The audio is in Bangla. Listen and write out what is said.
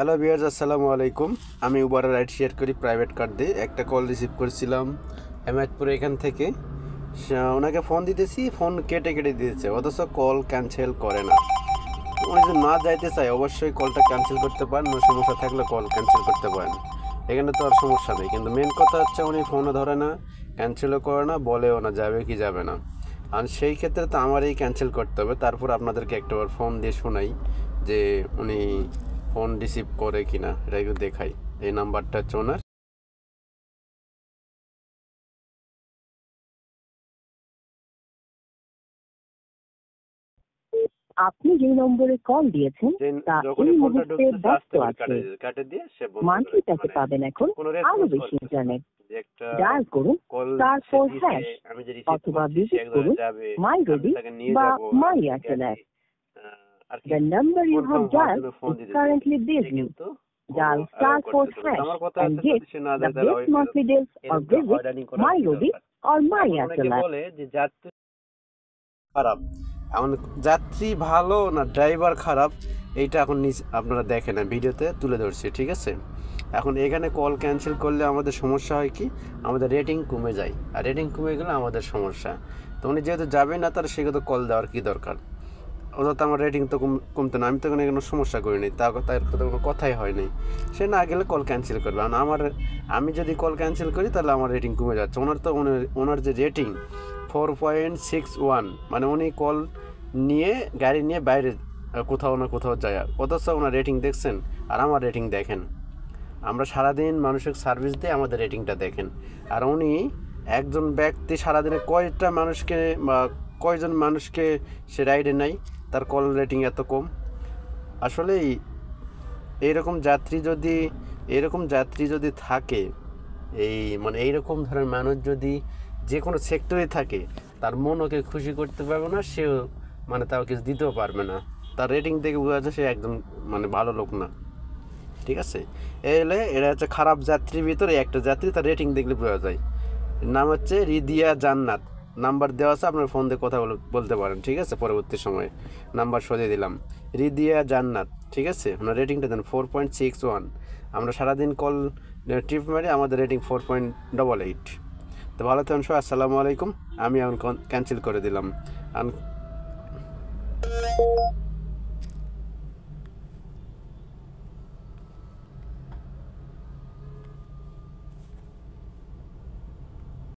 হ্যালো ভিউয়ার্স, আসসালামু আলাইকুম। আমি উবার রাইড শেয়ার করি প্রাইভেট কার দিয়ে। একটা কল রিসিভ করেছিলাম হেমায়তপুরে এখান থেকে। ওনাকে ফোন দিতেছি, ফোন কেটে দিয়েছে, অথচ কল ক্যান্সেল করে না। উনি যদি না যাইতে চায় অবশ্যই কলটা ক্যান্সেল করতে পারেন, সমস্যা থাকলে কল ক্যান্সেল করতে পারেন, এখানে তো আর সমস্যা নেই। কিন্তু মেন কথা হচ্ছে উনি ফোনও ধরে না, ক্যান্সেলও করে না, বলেও না যাবে কি যাবে না। আর সেই ক্ষেত্রে তো আমারই ক্যান্সেল করতে হবে। তারপর আপনাদেরকে একটাবার ফোন দিয়ে শোনাই যে উনি ফোন রিসিভ করে কিনা, এটা একটু দেখাই। এই নাম্বারটা হচ্ছে ওনার। আপনি যে নম্বরে কল দিয়েছেন তা এই মুহূর্তে ব্যস্ত আছে। মান্থলিটাকে পাবেন এখন আরো বেশি ইন্টারনেট। ডায়াল করুন *4# অথবা ভিজিট করুন মাই রবি বা my Airtel app. The number you have dialed is currently busy. Dial *4# and get the best monthly deals or visit my Robi or my Airtel app. খারাপ এখন যাত্রী ভালো না ড্রাইভার খারাপ, এইটা এখন আপনারা দেখেন না, ভিডিওতে তুলে ধরছি, ঠিক আছে। এখন এখানে কল ক্যান্সেল করলে আমাদের সমস্যা হয় কি, আমাদের রেটিং কমে যায়, আর রেটিং কমে গেলে আমাদের সমস্যা। তো উনি যেহেতু যাবে না, তার সেক্ষেত্রে কল দেওয়ার কী দরকার? ওটা তো আমার রেটিং তো কমতে না, আমি তো কোনো সমস্যা করিনি, তার তো কোনো কথাই হয়নি। সে না গেলে কল ক্যান্সেল করবে। আর আমি যদি কল ক্যান্সেল করি তাহলে আমার রেটিং কমে যাচ্ছে। ওনার যে রেটিং 4.61, মানে উনি কল নিয়ে গাড়ি নিয়ে বাইরে কোথাও না কোথাও যায়, অথচ ওনার রেটিং দেখছেন আর আমার রেটিং দেখেন। আমরা সারাদিন মানুষের সার্ভিস দিয়ে আমাদের রেটিংটা দেখেন, আর উনি একজন ব্যক্তি সারাদিনে কয়জন মানুষকে সে রাইডে নেয়, তার কল রেটিং এত কম। আসলেই এইরকম যাত্রী যদি থাকে, এইরকম ধরনের মানুষ যদি যে কোনো সেক্টরে থাকে, তার মন ওকে খুশি করতে পারবে না, সেও তাও কিছু দিতেও পারবে না। তার রেটিং দেখে বোঝা যাচ্ছে সে একদম ভালো লোক না, ঠিক আছে। এরা হচ্ছে খারাপ যাত্রীর ভিতরে একটা যাত্রী, তার রেটিং দেখলে বোঝা যায়। নাম হচ্ছে রিদিয়া জান্নাত, নাম্বার দেওয়া আছে, আপনার ফোন দিয়ে কথা বলতে পারেন, ঠিক আছে। পরবর্তী সময়ে নাম্বার সরিয়ে দিলাম, রিদিয়া জান্নাত, ঠিক আছে। আপনার রেটিংটা দেন 4.61। আমরা সারাদিন কল ট্রিপ মারি, আমাদের রেটিং 4.88। তো ভালো থাকুন সবাই, আসসালামু আলাইকুম। আমি এখন ক্যান্সেল করে দিলাম।